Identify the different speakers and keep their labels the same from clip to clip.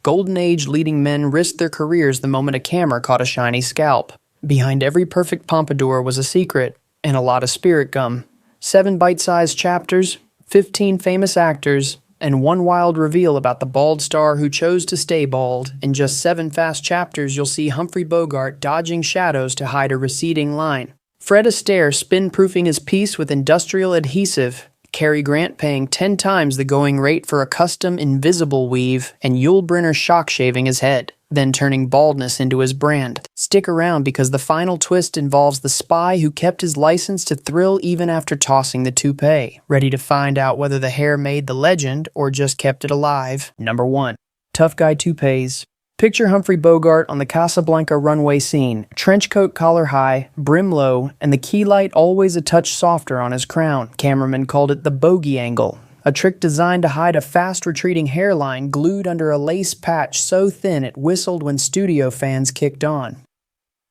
Speaker 1: Golden Age leading men risked their careers the moment a camera caught a shiny scalp. Behind every perfect pompadour was a secret, and a lot of spirit gum. 7 bite-sized chapters, 15 famous actors, and 1 wild reveal about the bald star who chose to stay bald. In just 7 fast chapters, you'll see Humphrey Bogart dodging shadows to hide a receding line, Fred Astaire spin-proofing his piece with industrial adhesive, Cary Grant paying 10 times the going rate for a custom invisible weave, and Yul Brynner shock-shaving his head, then turning baldness into his brand. Stick around because the final twist involves the spy who kept his license to thrill even after tossing the toupee, ready to find out whether the hair made the legend or just kept it alive. Number 1. Tough Guy Toupees. Picture Humphrey Bogart on the Casablanca runway scene, trench coat collar high, brim low, and the key light always a touch softer on his crown. Cameramen called it the Bogie Angle, a trick designed to hide a fast retreating hairline glued under a lace patch so thin it whistled when studio fans kicked on.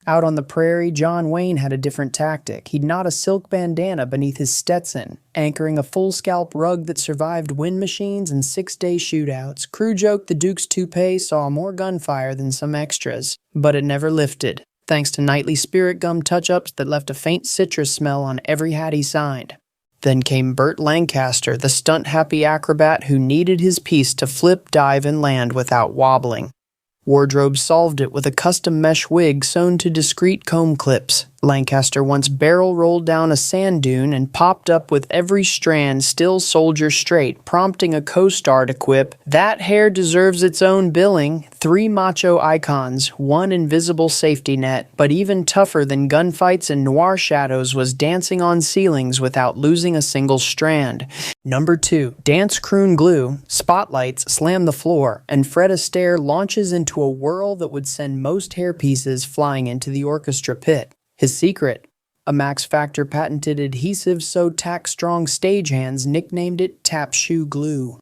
Speaker 1: Out on the prairie, John Wayne had a different tactic. He'd knot a silk bandana beneath his Stetson, anchoring a full-scalp rug that survived wind machines and 6-day shootouts. Crew joked the Duke's toupee saw more gunfire than some extras, but it never lifted, thanks to nightly spirit gum touch-ups that left a faint citrus smell on every hat he signed. Then came Burt Lancaster, the stunt-happy acrobat who needed his piece to flip, dive, and land without wobbling. Wardrobe solved it with a custom mesh wig sewn to discreet comb clips. Lancaster once barrel-rolled down a sand dune and popped up with every strand still soldier straight, prompting a co-star to quip, "That hair deserves its own billing." 3 macho icons, 1 invisible safety net, but even tougher than gunfights and noir shadows was dancing on ceilings without losing a single strand. Number 2. Dance Croon glue, spotlights slam the floor, and Fred Astaire launches into a whirl that would send most hairpieces flying into the orchestra pit. His secret? A Max Factor patented adhesive so tack-strong stagehands nicknamed it tap shoe glue.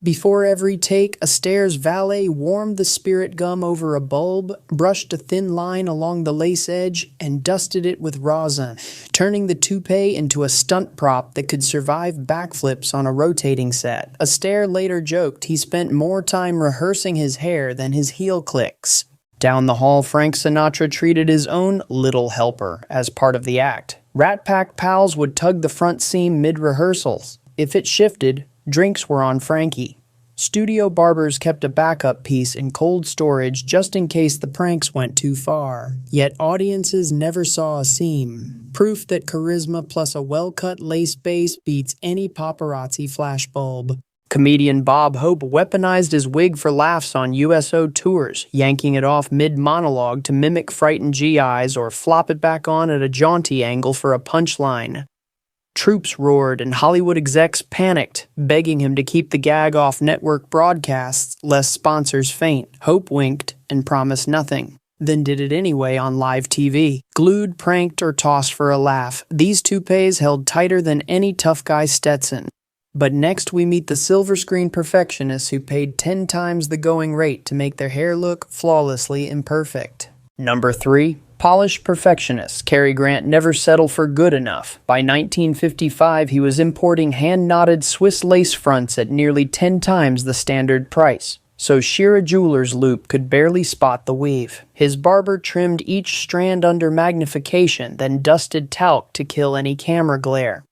Speaker 1: Before every take, Astaire's valet warmed the spirit gum over a bulb, brushed a thin line along the lace edge, and dusted it with rosin, turning the toupee into a stunt prop that could survive backflips on a rotating set. Astaire later joked he spent more time rehearsing his hair than his heel clicks. Down the hall, Frank Sinatra treated his own little helper as part of the act. Rat Pack pals would tug the front seam mid-rehearsals. If it shifted, drinks were on Frankie. Studio barbers kept a backup piece in cold storage just in case the pranks went too far. Yet audiences never saw a seam. Proof that charisma plus a well-cut lace base beats any paparazzi flashbulb. Comedian Bob Hope weaponized his wig for laughs on USO tours, yanking it off mid-monologue to mimic frightened GIs or flop it back on at a jaunty angle for a punchline. Troops roared and Hollywood execs panicked, begging him to keep the gag off network broadcasts lest sponsors faint. Hope winked and promised nothing, then did it anyway on live TV. Glued, pranked, or tossed for a laugh, these toupees held tighter than any tough guy Stetson. But next we meet the silver screen perfectionists who paid 10 times the going rate to make their hair look flawlessly imperfect. Number 3. Polished perfectionists. Cary Grant never settled for good enough. By 1955, he was importing hand-knotted Swiss lace fronts at nearly 10 times the standard price, so sheer a jeweler's loop could barely spot the weave. His barber trimmed each strand under magnification, then dusted talc to kill any camera glare.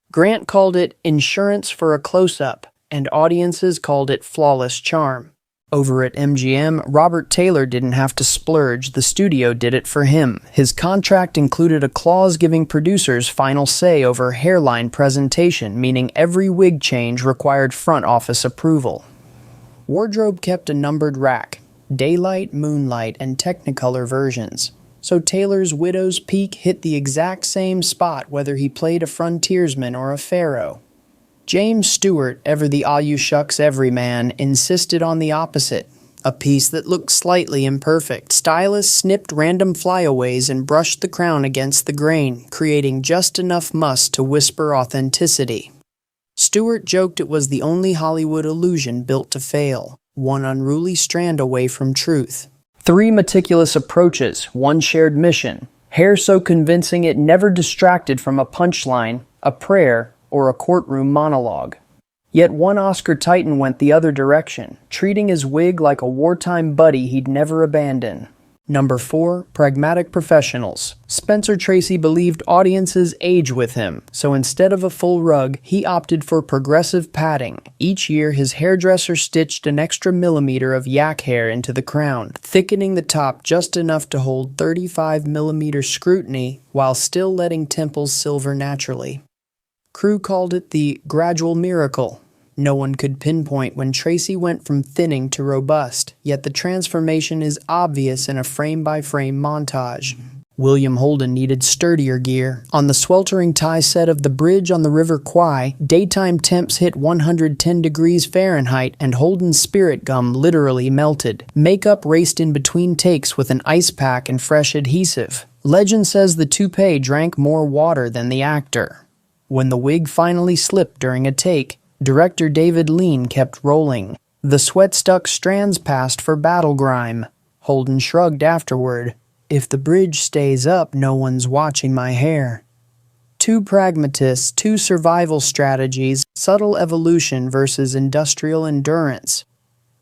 Speaker 1: Grant called it insurance for a close-up, and audiences called it flawless charm. Over at MGM, Robert Taylor didn't have to splurge, the studio did it for him. His contract included a clause giving producers final say over hairline presentation, meaning every wig change required front office approval. Wardrobe kept a numbered rack, daylight, moonlight, and Technicolor versions. So Taylor's widow's peak hit the exact same spot whether he played a frontiersman or a pharaoh. James Stewart, ever the you shucks everyman, insisted on the opposite, a piece that looked slightly imperfect. Stylists snipped random flyaways and brushed the crown against the grain, creating just enough must to whisper authenticity. Stewart joked it was the only Hollywood illusion built to fail, one unruly strand away from truth. 3 meticulous approaches, 1 shared mission. Hair so convincing it never distracted from a punchline, a prayer, or a courtroom monologue. Yet one Oscar Titan went the other direction, treating his wig like a wartime buddy he'd never abandon. Number 4. Pragmatic Professionals. Spencer Tracy believed audiences age with him, so instead of a full rug, he opted for progressive padding. Each year, his hairdresser stitched an extra millimeter of yak hair into the crown, thickening the top just enough to hold 35mm scrutiny while still letting temples silver naturally. Crew called it the gradual miracle. No one could pinpoint when Tracy went from thinning to robust, yet the transformation is obvious in a frame-by-frame montage. William Holden needed sturdier gear. On the sweltering tie set of the bridge on the River Kwai, daytime temps hit 110 degrees Fahrenheit and Holden's spirit gum literally melted. Makeup raced in between takes with an ice pack and fresh adhesive. Legend says the toupee drank more water than the actor. When the wig finally slipped during a take, director David Lean kept rolling. The sweat-stuck strands passed for battle grime. Holden shrugged afterward. If the bridge stays up, no one's watching my hair. 2 pragmatists, 2 survival strategies, subtle evolution versus industrial endurance.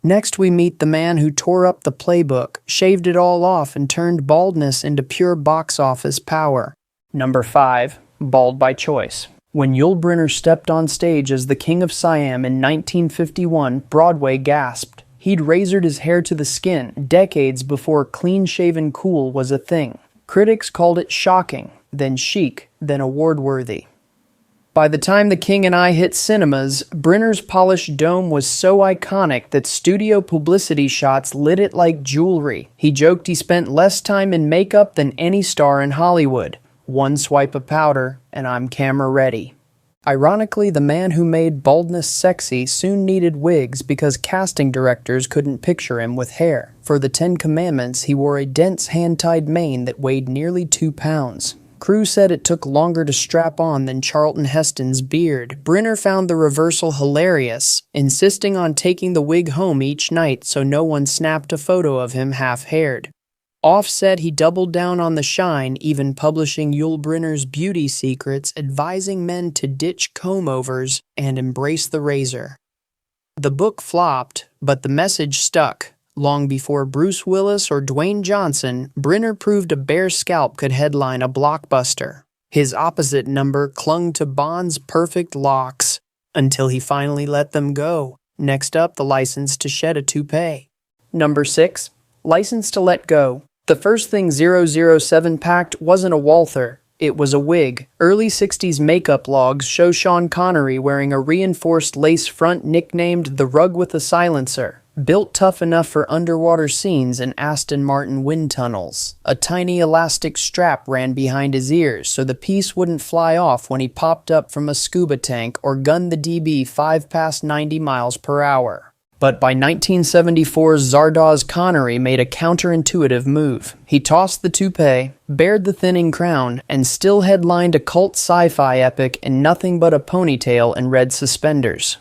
Speaker 1: Next we meet the man who tore up the playbook, shaved it all off, and turned baldness into pure box office power. Number 5. Bald by choice. When Yul Brynner stepped on stage as the King of Siam in 1951, Broadway gasped. He'd razored his hair to the skin, decades before clean-shaven cool was a thing. Critics called it shocking, then chic, then award-worthy. By the time The King and I hit cinemas, Brynner's polished dome was so iconic that studio publicity shots lit it like jewelry. He joked he spent less time in makeup than any star in Hollywood. 1 swipe of powder, and I'm camera ready. Ironically, the man who made baldness sexy soon needed wigs because casting directors couldn't picture him with hair. For the 10 Commandments, he wore a dense hand-tied mane that weighed nearly 2 pounds. Crew said it took longer to strap on than Charlton Heston's beard. Brynner found the reversal hilarious, insisting on taking the wig home each night so no one snapped a photo of him half-haired. Off said he doubled down on the shine, even publishing Yul Brynner's beauty secrets, advising men to ditch comb-overs and embrace the razor. The book flopped, but the message stuck. Long before Bruce Willis or Dwayne Johnson, Brynner proved a bare scalp could headline a blockbuster. His opposite number clung to Bond's perfect locks, until he finally let them go. Next up, the license to shed a toupee. Number 6. License to let go. The first thing 007 packed wasn't a Walther, it was a wig. Early 60s makeup logs show Sean Connery wearing a reinforced lace front nicknamed the Rug with a Silencer, built tough enough for underwater scenes in Aston Martin wind tunnels. A tiny elastic strap ran behind his ears so the piece wouldn't fly off when he popped up from a scuba tank or gunned the DB 5 past 90 miles per hour. But by 1974's Zardaw's Connery made a counterintuitive move. He tossed the toupee, bared the thinning crown, and still headlined a cult sci-fi epic in nothing but a ponytail and red suspenders.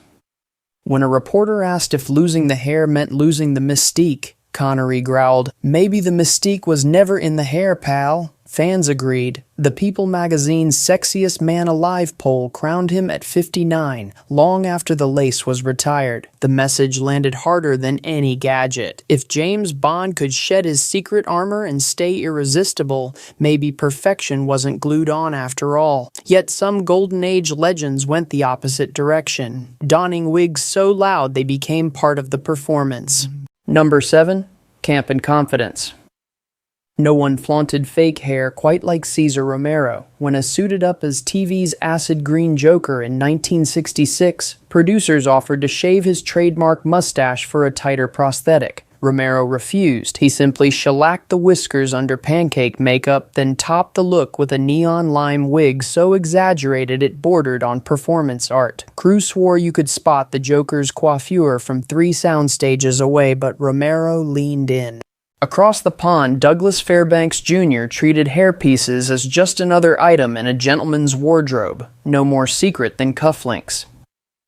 Speaker 1: When a reporter asked if losing the hair meant losing the mystique, Connery growled, "Maybe the mystique was never in the hair, pal." Fans agreed. The People magazine's Sexiest Man Alive poll crowned him at 59, long after the lace was retired. The message landed harder than any gadget. If James Bond could shed his secret armor and stay irresistible, maybe perfection wasn't glued on after all. Yet some Golden Age legends went the opposite direction, donning wigs so loud they became part of the performance. Number 7. Camp and Confidence. No one flaunted fake hair quite like Cesar Romero. When suited up as TV's acid green Joker in 1966, producers offered to shave his trademark mustache for a tighter prosthetic. Romero refused. He simply shellacked the whiskers under pancake makeup, then topped the look with a neon lime wig so exaggerated it bordered on performance art. Crew swore you could spot the Joker's coiffure from 3 sound stages away, but Romero leaned in. Across the pond, Douglas Fairbanks Jr. treated hairpieces as just another item in a gentleman's wardrobe, no more secret than cufflinks.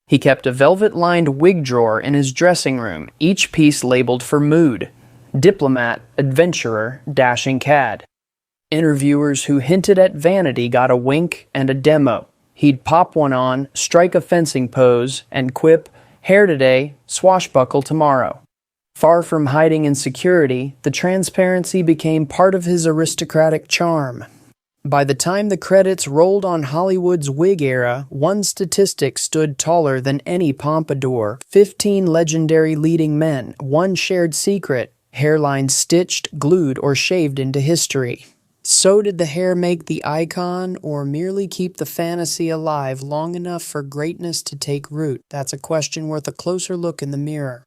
Speaker 1: He kept a velvet-lined wig drawer in his dressing room, each piece labeled for mood: diplomat, adventurer, dashing cad. Interviewers who hinted at vanity got a wink and a demo. He'd pop one on, strike a fencing pose, and quip, "Hair today, swashbuckle tomorrow." Far from hiding insecurity, the transparency became part of his aristocratic charm. By the time the credits rolled on Hollywood's wig era, one statistic stood taller than any pompadour: 15 legendary leading men, one shared secret: hairlines stitched, glued, or shaved into history. So did the hair make the icon, or merely keep the fantasy alive long enough for greatness to take root? That's a question worth a closer look in the mirror.